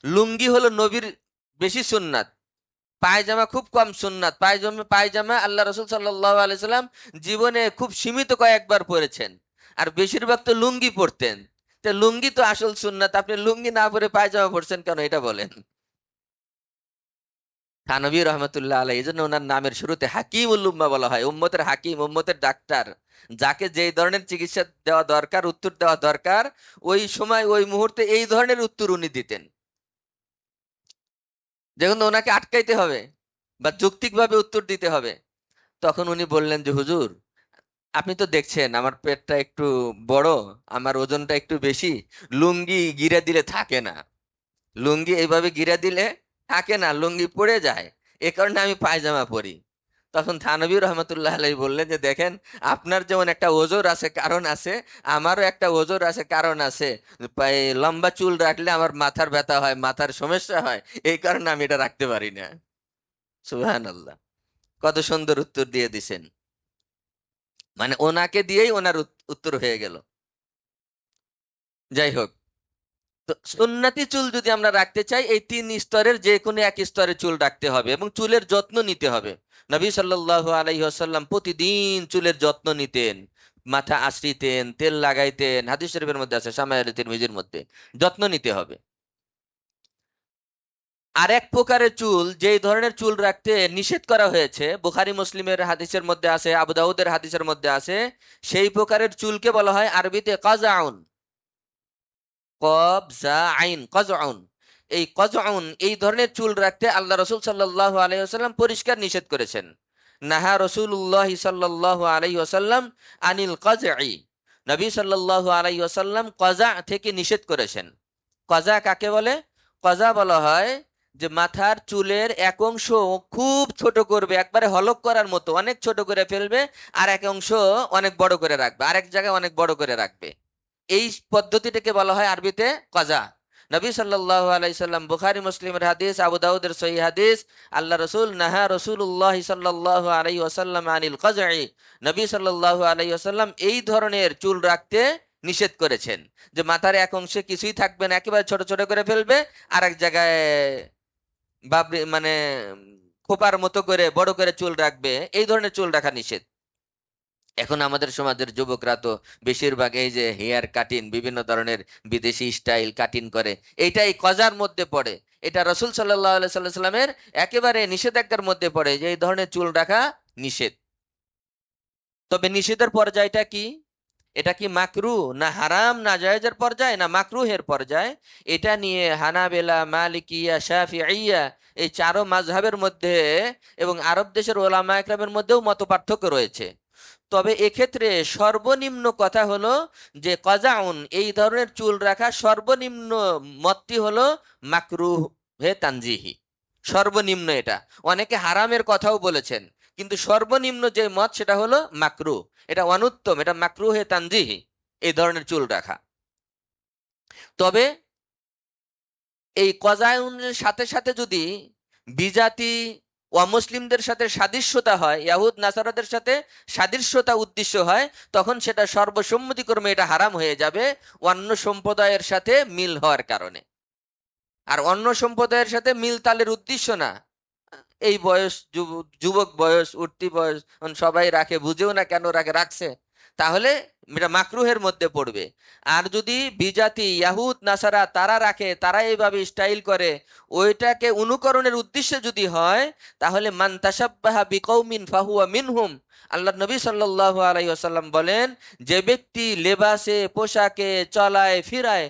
S1: লুঙ্গি হলো নবীর বেশি সুন্নাত, পায়জামা খুব কম সুন্নাত। পায়জামা পায়জামা আল্লাহ রসুল সাল্লাল্লাহু আলাইহি সাল্লাম জীবনে খুব সীমিত কয়েকবার পরেছেন, আর বেশিরভাগ তো লুঙ্গি পরতেন। তো লুঙ্গি তো আসল সুন্নাত, আপনি লুঙ্গি না পরে পায়জামা পরছেন কেন, এটা বলেন। থানভী রহমতুল্লাহ আলাই, এই জন্য ওনার নামের শুরুতে হাকিম উল্লুম্মা বলা হয়, উম্মতের হাকিম, উম্মতের ডাক্তার। যাকে যেই ধরনের চিকিৎসা দেওয়া দরকার, উত্তর দেওয়া দরকার, ওই সময় ওই মুহূর্তে এই ধরনের উত্তর উনি দিতেন। যখন ওনাকে আটকাইতে হবে বা যৌক্তিকভাবে উত্তর দিতে হবে, তখন উনি বললেন যে হুজুর আপনি তো দেখছেন আমার পেটটা একটু বড়, আমার ওজনটা একটু বেশি, লুঙ্গি গিরে দিলে থাকে না, লুঙ্গি এইভাবে গিরে দিলে থাকে না, লুঙ্গি পড়ে যায়, এ কারণে আমি পায়জামা পরি। তখন থানভী রহমতুল্লাহ আলাইহি বললেন যে দেখেন, আপনার যেমন একটা ওজর আছে, কারণ আছে, আমারও একটা ওজর আছে, কারণ আছে। লম্বা চুল রাখলে আমার মাথার ব্যথা হয়, মাথার সমস্যা হয়, এই কারণে আমি এটা রাখতে পারি না। সুবহানাল্লাহ, কত সুন্দর উত্তর দিয়ে দিছেন। মানে ওনাকে দিয়েই ওনার উত্তর হয়ে গেল। যাই হোক, তো সুন্নতি চুল যদি আমরা রাখতে চাই, এই 3 স্তরের যে কোনো এক স্তরে চুল রাখতে হবে এবং চুলের যত্ন নিতে হবে। নবী সাল্লাল্লাহু আলাইহি ওয়াসাল্লাম প্রতিদিন চুলের যত্ন নিতেন, মাথা আঁচড়িতেন, তেল লাগাইতেন, হাদিস শরীফের মধ্যে আছে, শামাইল তিরমিজির মধ্যে। যত্ন নিতে হবে। আর এক প্রকারের চুল, যেই ধরনের চুল রাখতে নিষেধ করা হয়েছে, বুখারী মুসলিমের হাদিসের মধ্যে আছে, আবু দাউদের হাদিসের মধ্যে আছে, সেই প্রকারের চুলকে বলা হয় আরবিতে কাজাউন। কব জা আইন, কজউন। এই কজউন, এই ধরনের চুল রাখতে আল্লাহ রসুল সাল্লাল্লাহু আলাইহি ওয়াসাল্লাম পরিষ্কার নিষেধ করেছেন। নাহা রসুল্লাহ সাল্লাল্লাহু আলাইহি ওয়াসাল্লাম আনিল কজঈ। নবী সাল্লাল্লাহু আলাইহি ওয়াসাল্লাম কজা থেকে নিষেধ করেছেন। কজা কাকে বলে? কজা বলা হয় যে মাথার চুলের এক অংশ খুব ছোট করবে, একবারে হলক করার মতো অনেক ছোট করে ফেলবে, আর এক অংশ অনেক বড় করে রাখবে, আরেক জায়গায় অনেক বড় করে রাখবে। এই পদ্ধতিটাকে বলা হয় আরবিতে কজা। নবী সাল্লাল্লাহু আলাইহি সাল্লাম, বুখারী মুসলিমের হাদিস, আবু দাউদের সহিহ হাদিস, আল্লাহ রসুল নাহা রসুল্লাহ সাল্লাল্লাহু আলাইহি ওয়াসাল্লাম আনিল কজঈ। নবী সাল্লাল্লাহু আলাইহি ওয়াসাল্লাম এই ধরনের চুল রাখতে নিষেধ করেছেন, যে মাথার এক অংশে কিছুই থাকবে না, একেবারে ছোট ছোট করে ফেলবে, আর এক জায়গায় বাবরি মানে খোপার মতো করে বড় করে চুল রাখবে, এই ধরনের চুল রাখা নিষেধ। এখন আমাদের সমাজের যুবকরা তো বেশিরভাগ এই যে হেয়ার কাটিং, বিভিন্ন ধরনের বিদেশি স্টাইল কাটিং করে, এইটাই কজার মধ্যে পড়ে। এটা রসুল সাল্লাল্লাহু আলাইহি সাল্লামের একেবারে নিষেধাজ্ঞার মধ্যে পড়ে যে এই ধরনের চুল রাখা নিষেধ। তবে নিষেধের পর্যায়টা কি? এটা কি মাকরু না হারাম না জায়েজের পর্যায়ে না মাকরুহের পর্যায়ে, এটা নিয়ে হানাবেলা, মালিকিয়া, শাফিঈয়া এই চারো মাযহাবের মধ্যে এবং আরব দেশের ওলামা একরামের মধ্যেও মত পার্থক্য রয়েছে। তবে এক্ষেত্রে সর্বনিম্ন কথা হলো যে কজাউন এই ধরনের চুল রাখা সর্বনিম্ন মতটি হলো মাকরুহ হে তানজিহি, সর্বনিম্ন এটা। অনেকে হারামের কথাও বলেছেন, কিন্তু সর্বনিম্ন যে মত সেটা হলো মাকরুহ, এটা অনুত্তম, এটা মাকরুহ হে তানজিহি এই ধরনের চুল রাখা। তবে এই কজাউনের সাথে সাথে যদি বিজাতি অমুসলিমদের সাথে সাদৃশ্যতা হয়, ইয়াহুদ নাসারাদের সাথে সাদৃশ্যতা উদ্দেশ্য হয়, তখন সেটা সর্বসম্মতিক্রমে এটা হারাম হয়ে যাবে অন্য সম্প্রদায়ের সাথে মিল হওয়ার কারণে। আর অন্য সম্প্রদায়ের সাথে মিল তালের উদ্দেশ্য না, এই বয়স যুবক বয়স, উঠতি বয়স, সবাই রাখে, বুঝেও না কেন রাখে, রাখছে, তাহলে এটা মাকরুহের মধ্যে পড়বে। আর যদি বিজাতি ইয়াহুদ নাসারা তারা রাখে, তারা এইভাবে স্টাইল করে, ওইটাকে অনুকরণের উদ্দেশ্যে যদি হয়, তাহলে মান তাশাব্বাহা বিকৌমিন ফাহুয়া মিনহুম। আল্লাহ নবী সাল্লাল্লাহু আলাইহি ওয়াসাল্লাম বলেন, যে ব্যক্তি লেবাসে, পোশাকে, চলায় ফিরায়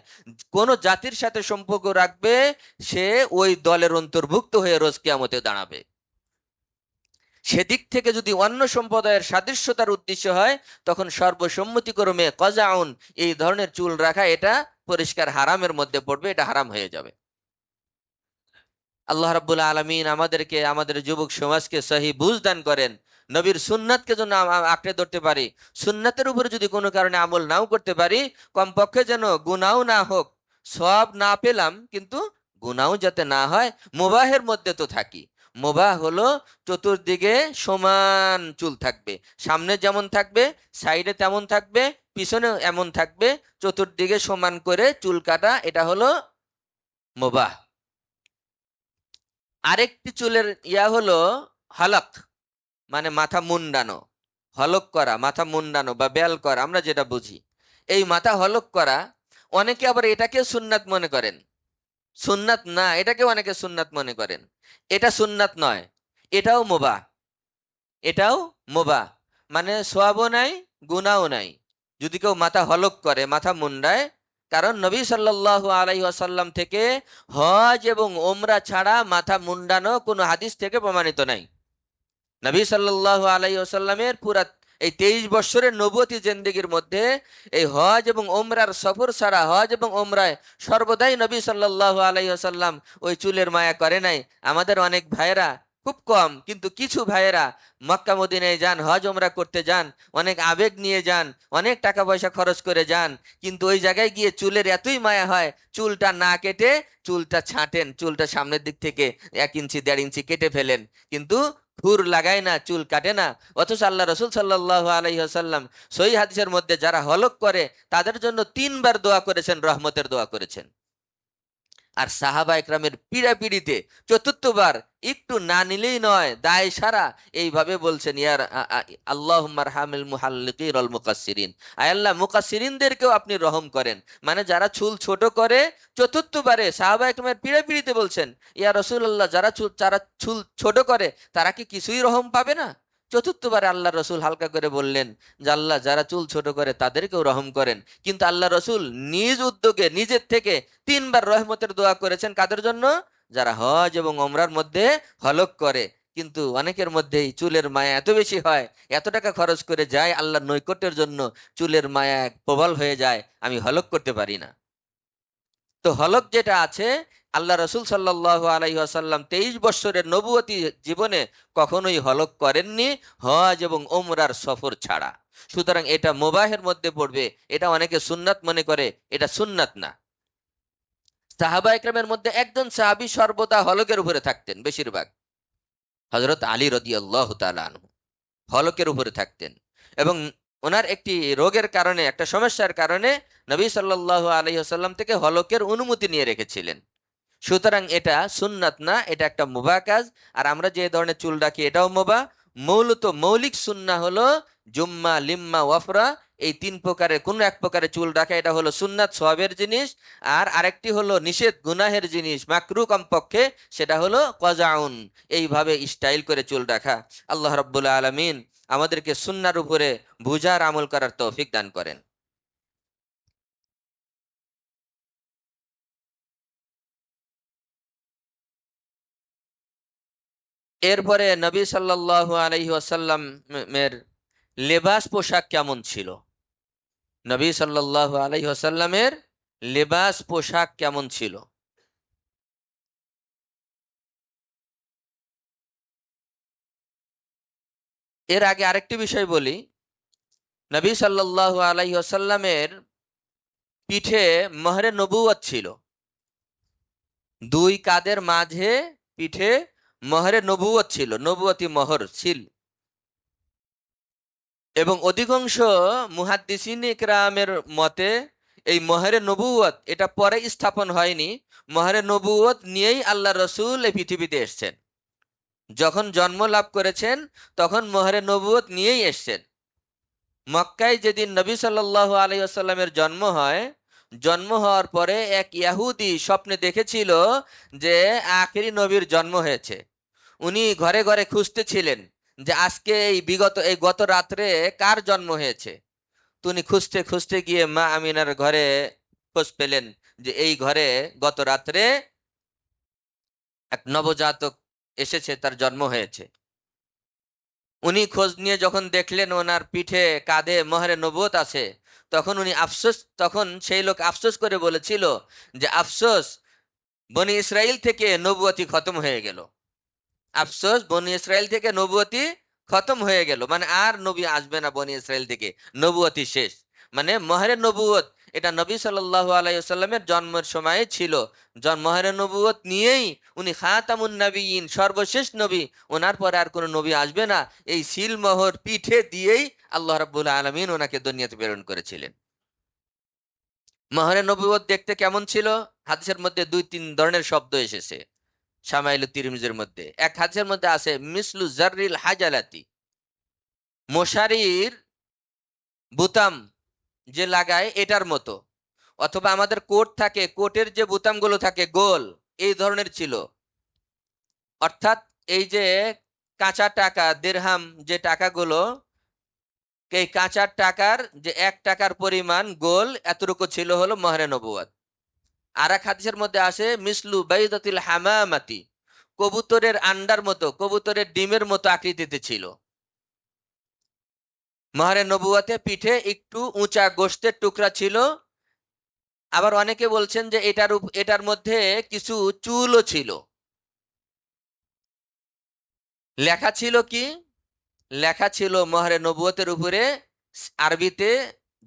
S1: কোন জাতির সাথে সম্পর্ক রাখবে, সে ওই দলের অন্তর্ভুক্ত হয়ে রোজ কিয়ামতে দাঁড়াবে। সেদিক থেকে যদি অন্য সম্প্রদায়ের সাদৃশ্যতার উদ্দেশ্য হয়, তখন সর্বসম্মতিক্রমে কজাউন এই ধরনের চুল রাখা এটা পরিষ্কার হারামের মধ্যে পড়বে, এটা হারাম হয়ে যাবে। আল্লাহ রাব্বুল আলামিন আমাদেরকে, আমাদের যুবক সমাজকে সহি বুঝ দান করেন, নবীর সুন্নাতকে যেন আঁকড়ে ধরতে পারি, সুন্নাতের উপরে যদি কোনো কারণে আমল নাও করতে পারি, কমপক্ষে যেন গুনাও না হোক, সওয়াব না পেলাম কিন্তু গুনাও যাতে না হয়, মুবাহের মধ্যে তো থাকি। মুবাহ হলো চতুর্দিকে সমান চুল থাকবে, সামনে যেমন থাকবে, সাইডে তেমন থাকবে, পিছনে এমন থাকবে, চতুর্দিকে সমান করে চুল কাটা, এটা হলো মুবাহ। আরেকটি চুলের ইয়া হলো হলক, মানে মাথা মুন্ডানো, হলক করা, মাথা মুন্ডানো বা বেল করা, আমরা যেটা বুঝি। এই মাথা হলক করা অনেকে আবার এটাকে সুন্নাত মনে করেন, সুন্নাত না, এটাকে অনেকে সুন্নাত মনে করেন। এটা সুন্নাত নয়, এটাও মুবাহ, এটাও মুবাহ, মানে সওয়াবও নাই, গুনাহও নাই যদি কেউ মাথা হলক করে, মাথা মুন্ডায়। কারণ নবী সাল্লাল্লাহু আলাইহি ওয়াসাল্লাম থেকে হজ এবং ওমরা ছাড়া মাথা মুন্ডানো কোনো হাদিস থেকে প্রমাণিত নাই। নবী সাল্লাল্লাহু আলাইহি ওয়াসাল্লামের পুরা এই 23 বছরের নবুয়তি জিন্দেগির মধ্যে এই হজ এবং ওমরার সফর ছাড়া, হজ এবং ওমরায় সর্বদাই নবী সাল্লাল্লাহু আলাইহি ওয়াসাল্লাম ওই চুলের মায়া করে নাই। আমাদের অনেক ভাইয়েরা, খুব কম কিন্তু কিছু ভাইয়েরা মক্কা মদিনায় যান, হজ ওমরা করতে যান, অনেক আবেগ নিয়ে যান, অনেক টাকা পয়সা খরচ করে যান, কিন্তু ওই জায়গায় গিয়ে চুলের এতই মায়া হয়, চুলটা না কেটে চুলটা ছাঁটেন, চুলটা সামনের দিক থেকে 1 ইঞ্চি 1.5 ইঞ্চি কেটে ফেলেন, কিন্তু খুর লাগায় না, চুল কাটে না। অথচ আল্লাহ রসুল সাল্লাল্লাহু আলাইহি ওয়াসাল্লাম সহিহ হাদিসের মধ্যে যারা হলক করে তাদের জন্য 3 বার দোয়া করেছেন, রহমতের দোয়া করেছেন। আর সাহাবা একরামের পিড়াপিড়িতে 4র্থবার একটু না নিলেই নয়, দায় সারা এইভাবে বলছেন, ইয়ার আল্লাহুম্মা আরহামিল মুহাল্লিকিন ওয়াল মুকাসসিরিন, আয় আল্লাহ মুকাসসিরিনদেরকেও আপনি রহম করেন। মানে যারা চুল ছোট করে 4র্থবারে সাহাবা একরামের পিড়াপিড়িতে বলছেন, ইয়া রাসূলুল্লাহ, যারা চুল ছোট করে তারা কি কিছুই রহম পাবে না? 4র্থবারে আল্লাহ রসুল হালকা করে বললেন যে আল্লাহ, যারা চুল ছোট করে তাদেরকেও রহম করেন। কিন্তু আল্লাহ রসুল নিজ উদ্যোগে নিজের থেকে 3 বার রহমতের দোয়া করেছেন, কাদের জন্য? যারা হজ এবং ওমরার মধ্যে হলক করে। কিন্তু অনেকের মধ্যেই চুলের মায়া এত বেশি হয়, এত টাকা খরচ করে যায় আল্লাহর নৈকট্যের জন্য, চুলের মায়া প্রবল হয়ে যায়, আমি হলক করতে পারি না। তো হলক যেটা আছে, আল্লাহ রসুল সাল্লাল্লাহু আলাইহি ওয়াসাল্লাম 23 বছরের নবুয়তি জীবনে কখনোই হলক করেননি, হজ এবং ওমরার সফর ছাড়া। সুতরাং এটা মুবাহের মধ্যে পড়বে, এটা অনেকে সুন্নাত মনে করে, এটা সুন্নাত না। সাহাবা একরামের মধ্যে একজন সাহাবী সর্বদা হলকের উপরে থাকতেন, বেশিরভাগ হযরত আলী রাদিয়াল্লাহু তাআলা আনহু হলকের উপরে থাকতেন। এবং ওনার একটি রোগের কারণে, একটা সমস্যার কারণে নবী সাল্লাল্লাহু আলাইহি ওয়াসাল্লাম থেকে হলকের অনুমতি নিয়ে রেখেছিলেন। সুতরাং এটা সুন্নাত না, এটা একটা মুবাহ কাজ। আর আমরা যে ধরনের চুল রাখি এটাও মুবাহ। মূলত মৌলিক সুন্নাহ হলো জুম্মা, লিম্মা, ওয়াফরা, এই 3 প্রকারের কোন এক প্রকারের চুল রাখা, এটা হলো সুন্নাত, সওয়াবের জিনিস। আর আরেকটি হলো নিষেধ, গুনাহের জিনিস, মাকরু কমপক্ষে, সেটা হলো কজাউন, এইভাবে স্টাইল করে চুল রাখা। আল্লাহ রাব্বুল আলামিন আমাদেরকে সুন্নাহর উপরে বুঝার আমল করার তৌফিক দান করেন। এরপরে নবী সাল্লাল্লাহু আলাইহি ওয়াসাল্লামের লেবাস পোশাক কেমন ছিল? নবী সাল্লাল্লাহু আলাইহি ওয়াসাল্লামের লেবাস পোশাক কেমন ছিল? এর আগে আরেকটি বিষয় বলি, নবী সাল্লাল্লাহু আলাইহি ওয়াসাল্লামের পিঠে মোহরে নবুয়ত ছিল। দুই কাঁধের মাঝে পিঠে মোহরে নবুয়ত ছিল, নবুয়তি মোহর ছিল। এবং অধিকাংশ মুহাদ্দিসিন ইকরামের মতে এই মোহরে নবুয়ত এটা পরে স্থাপন হয়নি, মোহরে নবুয়ত নিয়েই আল্লাহ রসুল এই পৃথিবীতে এসছেন। যখন জন্ম লাভ করেছেন তখন মোহরে নবুয়ত নিয়েই এসছেন। মক্কায় যেদিন নবী সাল্লাল্লাহু আলাইহি ওয়াসাল্লামের জন্ম হয়, জন্ম হওয়ার পরে এক ইহুদি স্বপ্নে দেখেছিল যে আখেরি নবীর জন্ম হয়েছে। উনি ঘরে ঘরে খুঁজতেছিলেন যে আজকে এই গত রাত্রে কার জন্ম হয়েছে। তো উনি খুঁজতে খুঁজতে গিয়ে মা আমিনার ঘরে খোঁজ পেলেন যে এই ঘরে গত রাত্রে এক নবজাতক এসেছে, তার জন্ম হয়েছে। উনি খোঁজ নিয়ে যখন দেখলেন ওনার পিঠে কাঁধে মোহরে নবুয়ত আছে, তখন সেই লোক আফসোস করে বলেছিল যে আফসোস, বনি ইসরাইল থেকে নবুয়তি খতম হয়ে গেল। আফসোস, বনি ইসরাইল থেকে নবুয়তি খতম হয়ে গেল, মানে আর নবী আসবে না বনি ইসরাইল থেকে, নবুয়তি শেষ। মানে মহরে নবুয়ত এটা নবী সাল্লাল্লাহু আলাইহি ওয়াসাল্লামের জন্মের সময়ে ছিল। মহরে নবুয়ত নিয়েই উনি খাতামুন নবিয়্যিন, সর্বশেষ নবী, ওনার পরে আর কোনো নবী আসবে না, এই সিল মোহর পিঠে দিয়েই আল্লাহ রাব্বুল আলামিন ওনাকে দুনিয়াতে প্রেরণ করেছিলেন। মহরে নবুয়ত দেখতে কেমন ছিল? হাদিসের মধ্যে দুই তিন ধরনের শব্দ এসেছে। শামাইলুত তিরমিজির মধ্যে এক হাদিসের মধ্যে আছে মিসলু জাররিল হাজালাতি, মশারির বুতাম যে লাগায় এটার মতো। অথবা আমাদের কোট থাকে, কোটের যে বুতামগুলো থাকে গোল, এই ধরনের ছিল। অর্থাৎ এই যে কাঁচা টাকা দিরহাম, যে টাকাগুলো, এই কাঁচা টাকার যে 1 টাকার পরিমাণ গোল এতটুকু ছিল হলো মহরে নবুয়ত। আর এক হাদিসের মধ্যে আসে মিসলু বাইদাতিল হামামাতি, কবুতরের আন্ডার মতো, কবুতরের ডিমের মতো আকৃতিতে ছিল। মহরে নবুয়তে পিঠে একটু উঁচা গোশতের টুকরা ছিল। আবার অনেকে বলছেন যে এটার মধ্যে কিছু চুলও ছিল। লেখা ছিল কি? লেখা ছিল মহরে নবুয়তের উপরে আরবিতে,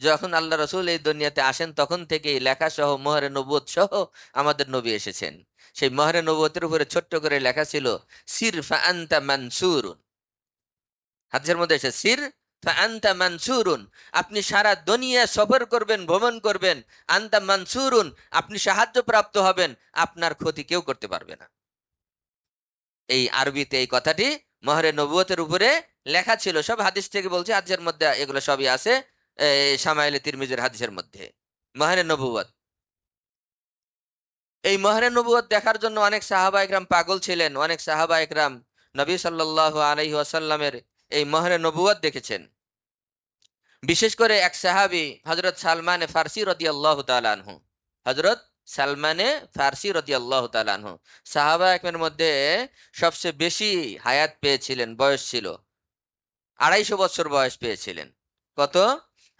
S1: যখন আল্লাহ রসুল এই দুনিয়াতে আসেন তখন থেকেই লেখা সহ মহরে নবুয়ত সহ আমাদের নবী এসেছেন। সেই মহরে নবুয়তের উপরে ছোট্ট করে লেখা ছিল সির ফা আনতা মানসুরুন। হাদিসের মধ্যে এসে সির ফা আনতা মানসুরুন, আপনি সারা দুনিয়া সফর করবেন, ভ্রমণ করবেন, আনতা মানসুরুন, আপনি সাহায্য প্রাপ্ত হবেন, আপনার ক্ষতি কেউ করতে পারবে না। এই আরবিতে এই কথাটি মহরে নবুয়তের উপরে লেখা ছিল। সব হাদিস থেকে বলছে, হাদিসের মধ্যে এগুলো সবই আছে, শামাইলে তিরমিজির হাদিসের মধ্যে মহরে নবুয়ত। এই মহরে নবুয়ত দেখার জন্য অনেক সাহাবা একরাম পাগল ছিলেন। অনেক সাহাবা একরাম নবী সাল্লাল্লাহু আলাইহি ওয়াসাল্লামের এই মহরে নবুয়ত দেখেছেন। বিশেষ করে এক সাহাবী হযরত সালমান ফারসি রাদিয়াল্লাহু তাআলা আনহু, হযরত সালমানে ফারসি রাদিয়াল্লাহু তাআলা আনহু সাহাবা একরামের মধ্যে সবচেয়ে বেশি হায়াত পেয়েছিলেন, বয়স ছিল 250 বছর বয়স পেয়েছিলেন। কত?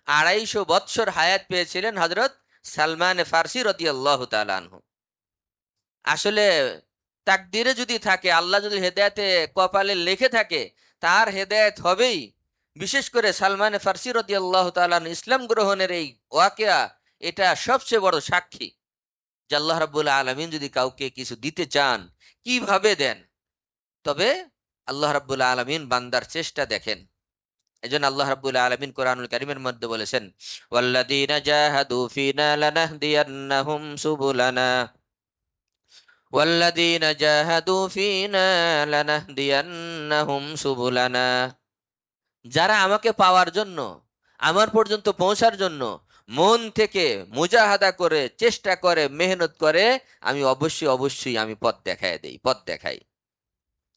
S1: 250 বছর হায়াত পেয়েছিলেন হযরত সালমান ফারসি রাদিয়াল্লাহু তাআলা আনহু। আসলে তাকদিরে যদি থাকে, আল্লাহ যদি হেদায়েতে কপালে লিখে থাকে, তার হেদায়েত হবেই। বিশেষ করে সালমান ফারসি রাদিয়াল্লাহু তাআলা আনহু ইসলাম গ্রহণের এই ওয়াকিয়া, এটা সবচেয়ে বড় সাক্ষী যে আল্লাহ রাব্বুল আলামিন যদি কাউকে কিছু দিতে চান কিভাবে দেন। তবে আল্লাহ রাব্বুল আলামিন বান্দার চেষ্টা দেখেন। এজন্য আল্লাহ রাব্বুল আলামিন কোরআনুল কারীমের মধ্যে বলেছেন, ওয়াল্লাযীনা জাহাদু ফীনা লানাহদিয়ান্নাহুম সুবুলানা ওয়াল্লাযীনা জাহাদু ফীনা লানাহদিয়ান্নাহুম সুবুলানা। যারা আমাকে পাওয়ার জন্য, আমার পর্যন্ত পৌঁছার জন্য মন থেকে মুজাহাদা করে, চেষ্টা করে, মেহনত করে, আমি অবশ্যই অবশ্যই আমি পথ দেখায় দেই, পথ দেখাই।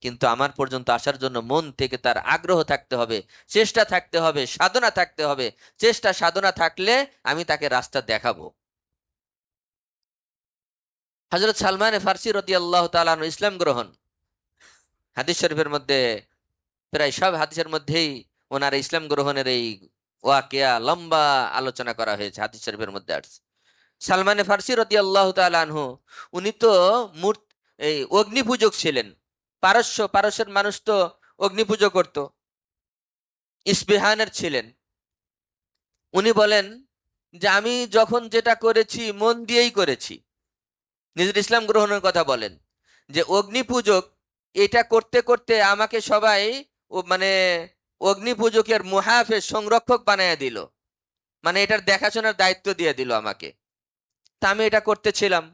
S1: কিন্তু আমার পর্যন্ত আসার জন্য মন থেকে তার আগ্রহ থাকতে হবে, চেষ্টা থাকতে হবে, সাধনা থাকতে হবে। চেষ্টা সাধনা থাকলে আমি তাকে রাস্তা দেখাবো। হযরত সালমান ফারসি রাদিয়াল্লাহু তাআলা আনহু ইসলাম গ্রহণ, হাদিস শরীফের মধ্যে প্রায় সব হাদিসের মধ্যেই ওনার ইসলাম গ্রহণের এই ওয়াকিয়া লম্বা আলোচনা করা হয়েছে, হাদিস শরীফের মধ্যে আসছে। সালমানে ফার্সি রাদিয়াল্লাহু তাআলা আনহু, উনি তো এই অগ্নি পূজক ছিলেন। পারস্যের মানুষ তো অগ্নি পুজো করত, ইস্পাহানের ছিলেন। উনি বলেন যে আমি যখন যেটা করেছি মন দিয়েই করেছি। নিজের ইসলাম গ্রহণের কথা বলেন যে অগ্নি পূজক, এটা করতে করতে আমাকে সবাই মানে অগ্নি পূজকের মুহাফেজ, সংরক্ষক বানায় দিল, মানে এটার দেখাশোনার দায়িত্ব দিয়ে দিল আমাকে। তা আমি এটা করতেছিলাম।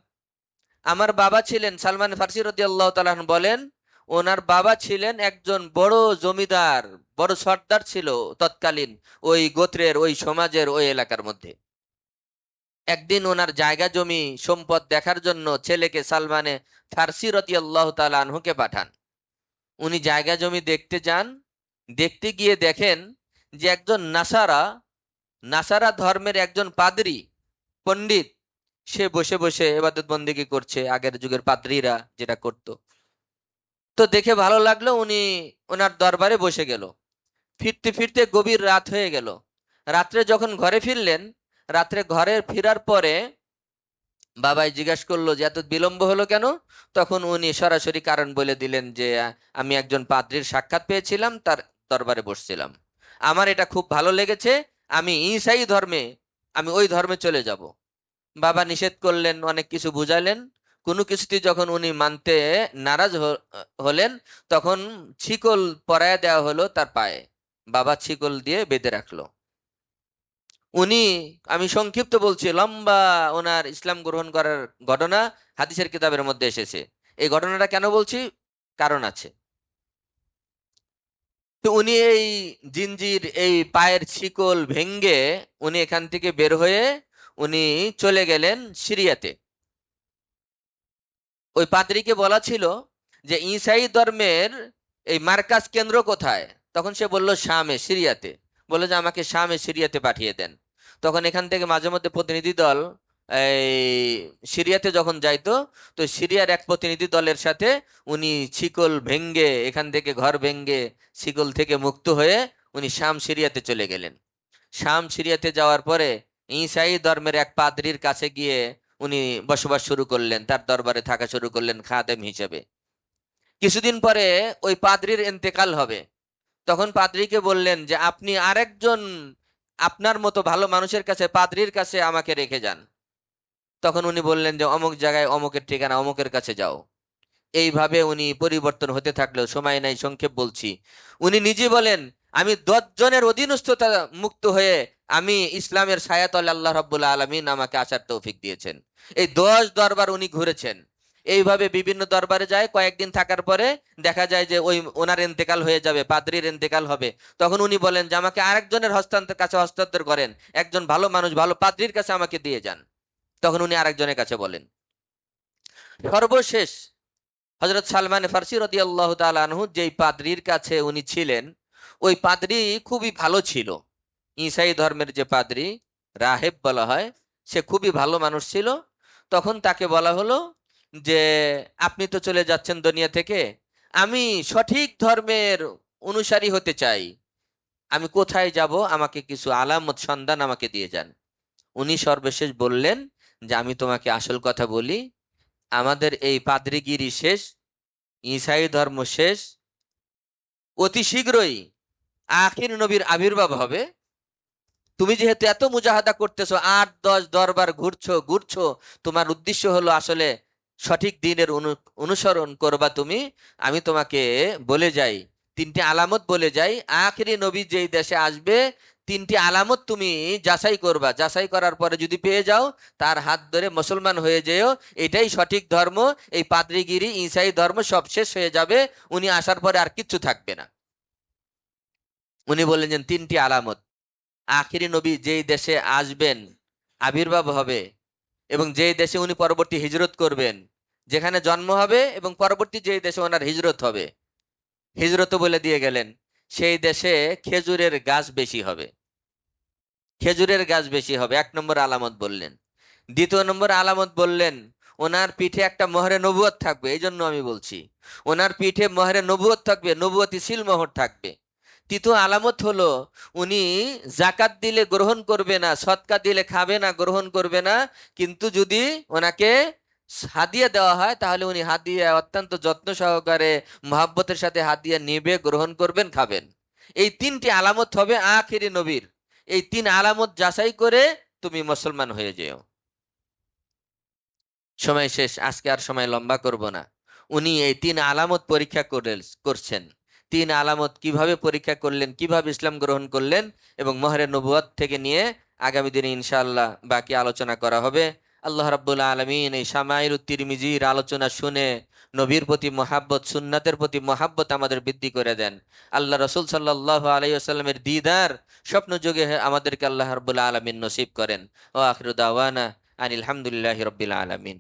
S1: আমার বাবা ছিলেন, সালমান ফার্সি রাদিয়াল্লাহু তাআলা আনহু বলেন, ওনার বাবা ছিলেন একজন বড় জমিদার, বড় সর্দার ছিল তৎকালীন ওই গোত্রের, ওই সমাজের, ওই এলাকার মধ্যে। একদিন ওনার জায়গা জমি সম্পদ দেখার জন্য ছেলেকে সালমানে ফার্সি রাদিয়াল্লাহু তাআলা আনহুকে পাঠান। উনি জায়গা জমি দেখতে যান। দেখতে গিয়ে দেখেন যে একজন নাসারা ধর্মের একজন পাদ্রী, পণ্ডিত, সে বসে বসে ইবাদত বন্দেগী করছে, আগের যুগের পাদ্রীরা যেটা করত। তো দেখে ভালো লাগলো, উনি ওনার দরবারে বসে গেল। ফিরতে ফিরতে গভীর রাত হয়ে গেল। রাত্রে যখন ঘরে ফিরলেন, রাত্রে ঘরে ফেরার পরে বাবাই জিজ্ঞাসা করলো যে এত বিলম্ব হলো কেন? তখন উনি সরাসরি কারণ বলে দিলেন যে আমি একজন পাদ্রীর সাক্ষাৎ পেয়েছিলাম, তার দরবারে বসছিলাম, আমার এটা খুব ভালো লেগেছে, আমি ঈসাই ধর্মে, আমি ওই ধর্মে চলে যাব। বাবা নিষেধ করলেন, অনেক কিছু বুঝালেন, কোনো কিছুতেই যখন উনি মানতে নারাজ হলেন, তখন শিকল পরায়া দেওয়া হলো তার পায়ে। বাবা শিকল দিয়ে বেঁধে রাখলো। উনি, আমি সংক্ষিপ্ত বলছি, লম্বা ওনার ইসলাম গ্রহণ করার ঘটনা হাদিসের কিতাবের মধ্যে এসেছে। এই ঘটনাটা কেন বলছি, কারণ আছে। তো উনি এই জিঞ্জির, এই পায়ের শিকল ভেঙ্গে উনি এখান থেকে বের হয়ে উনি চলে গেলেন সিরিয়াতে। ওই পাদ্রীকে বলা ছিল যে ঈসাই ধর্মের এই মার্কাজ কেন্দ্র কোথায়? তখন সে বলল শামে, সিরিয়াতে। বললো যে আমাকে শামে, সিরিয়াতে পাঠিয়ে দেন। তখন এখান থেকে মাঝে মধ্যে প্রতিনিধি দল এই সিরিয়াতে যখন যাইতো, তো সিরিয়ার এক প্রতিনিধি দলের সাথে উনি শিকল ভেঙ্গে, এখান থেকে ঘর ভেঙ্গে শিকল থেকে মুক্ত হয়ে উনি শাম, সিরিয়াতে চলে গেলেন। শাম, সিরিয়াতে যাওয়ার পরে ঈসাই ধর্মের এক পাদ্রীর কাছে গিয়ে উনি বসবাস শুরু করলেন, তার দরবারে থাকা শুরু করলেন খাদেম হিসেবে। কিছুদিন পরে ওই পাদ্রীর ইন্তেকাল হবে। তখন পাদ্রীকে বললেন যে আপনি আরেকজন আপনার মতো ভালো মানুষের কাছে, পাদ্রীর কাছে আমাকে রেখে যান। তখন উনি বললেন যে অমুক জায়গায় অমুকের ঠিকানা, অমুকের কাছে যাও। এইভাবে উনি পরিবর্তন হতে থাকলেও, সময় নাই, সংক্ষেপ বলছি, উনি নিজে বলেন আমি 10 জনের অধীনস্থতা মুক্ত হয়ে আমি ইসলামের ছায়াতলে আল্লাহ রাব্বুল আলামিন আমাকে আসার তৌফিক দিয়েছেন। এই 10 দরবার উনি ঘুরেছেন। এইভাবে বিভিন্ন দরবারে যায়, কয়েকদিন থাকার পরে দেখা যায় যে ওই ওনার ইন্তেকাল হয়ে যাবে, পাদ্রীর ইন্তেকাল হবে। তখন উনি বলেন যে আমাকে আরেকজনের কাছে হস্তান্তর করেন, একজন ভালো মানুষ, ভালো পাদ্রীর কাছে আমাকে দিয়ে যান। তখন উনি আরেকজনের কাছে বলেন। সর্বশেষ হযরত সালমান ফার্সি রাদিয়াল্লাহু তাআলা আনহু যেই পাদ্রীর কাছে উনি ছিলেন, ওই পাদ্রী খুবই ভালো ছিল। ঈসাই ধর্মের যে পাদ্রী, রাহেব বলা হয়, সে খুবই ভালো মানুষ ছিল। তখন তাকে বলা হলো যে আপনি তো চলে যাচ্ছেন দুনিয়া থেকে, আমি সঠিক ধর্মের অনুসারী হতে চাই, আমি কোথায় যাব, আমাকে কিছু আলামত সন্ধান আমাকে দিয়ে যান। উনি সর্বশেষ বললেন যে আমি তোমাকে আসল কথা বলি, আমাদের এই পাদ্রীগিরি শেষ, ঈসাই ধর্ম শেষ, অতি শীঘ্রই আখির নবীর আবির্ভাব হবে। তুমি যেহেতু এত মুজাহাদা করতেছো, 8-10 দরবার ঘুরছো ঘুরছো, তোমার উদ্দেশ্য হলো আসলে সঠিক দিনের অনুসরণ করবা তুমি, আমি তোমাকে বলে যাই, 3টি আলামত বলে যাই, আখিরি নবী যেই দেশে আসবে 3টি আলামত তুমি যাচাই করবা, যাচাই করার পরে যদি পেয়ে যাও, তার হাত ধরে মুসলমান হয়ে যেও, এটাই সঠিক ধর্ম, এই পাদ্রীগিরি ঈসাই ধর্ম সব শেষ হয়ে যাবে, উনি আসার পরে আর কিচ্ছু থাকবে না। উনি বললেন যে 3টি আলামত, আখিরি নবী যেই দেশে আসবেন, আবির্ভাব হবে, এবং যেই দেশে উনি পরবর্তী হিজরত করবেন, যেখানে জন্ম হবে এবং পরবর্তী যেই দেশে ওনার হিজরত হবে, হিজরত বলে দিয়ে গেলেন, সেই দেশে খেজুরের গাছ বেশি হবে, খেজুরের গাছ বেশি হবে, 1 নম্বর আলামত বললেন। দ্বিতীয় নম্বর আলামত বললেন, ওনার পিঠে একটা মোহরে নবুয়ত থাকবে, এই জন্য আমি বলছি ওনার পিঠে মোহরে নবুয়ত থাকবে, নবুয়তি সিলমোহর থাকবে। তৃতীয় আলামত হলো উনি জাকাত দিলে গ্রহণ করবে না, সদকা দিলে খাবে না, গ্রহণ করবে না। কিন্তু যদি ওনাকে হাদিয়া দেওয়া হয় তাহলে উনি হাদিয়া অত্যন্ত যত্ন সহকারে মহাব্বতের সাথে হাদিয়া নেবে, গ্রহণ করবেন, খাবেন। এই তিনটি আলামত হবে আখিরি নবীর। এই তিন আলামত যাচাই করে তুমি মুসলমান হয়ে যেও। সময় শেষ, আজকে আর সময় লম্বা করব না। উনি এই তিন আলামত পরীক্ষা করছেন। তিন আলামত কিভাবে পরীক্ষা করলেন, কিভাবে ইসলাম গ্রহণ করলেন, এবং মহরে নবুয়ত থেকে নিয়ে আগামী দিনে ইনশাআল্লাহ বাকি আলোচনা করা হবে। আল্লাহ রাব্বুল আলামিন এই শামাইলুত তিরমিজির আলোচনা শুনে নবীর প্রতি মহাব্বত, সুন্নাতের প্রতি মহাব্বত আমাদের বৃদ্ধি করে দেন। আল্লাহ রসুল সাল্লাল্লাহু আলাইহি ওয়াসাল্লামের দিদার স্বপ্ন যোগে আমাদেরকে আল্লাহ রাব্বুল আলামিন নসিব করেন। ও আখিরু দাওয়ানা আনিল হামদুলিল্লাহি রাব্বিল আলামিন।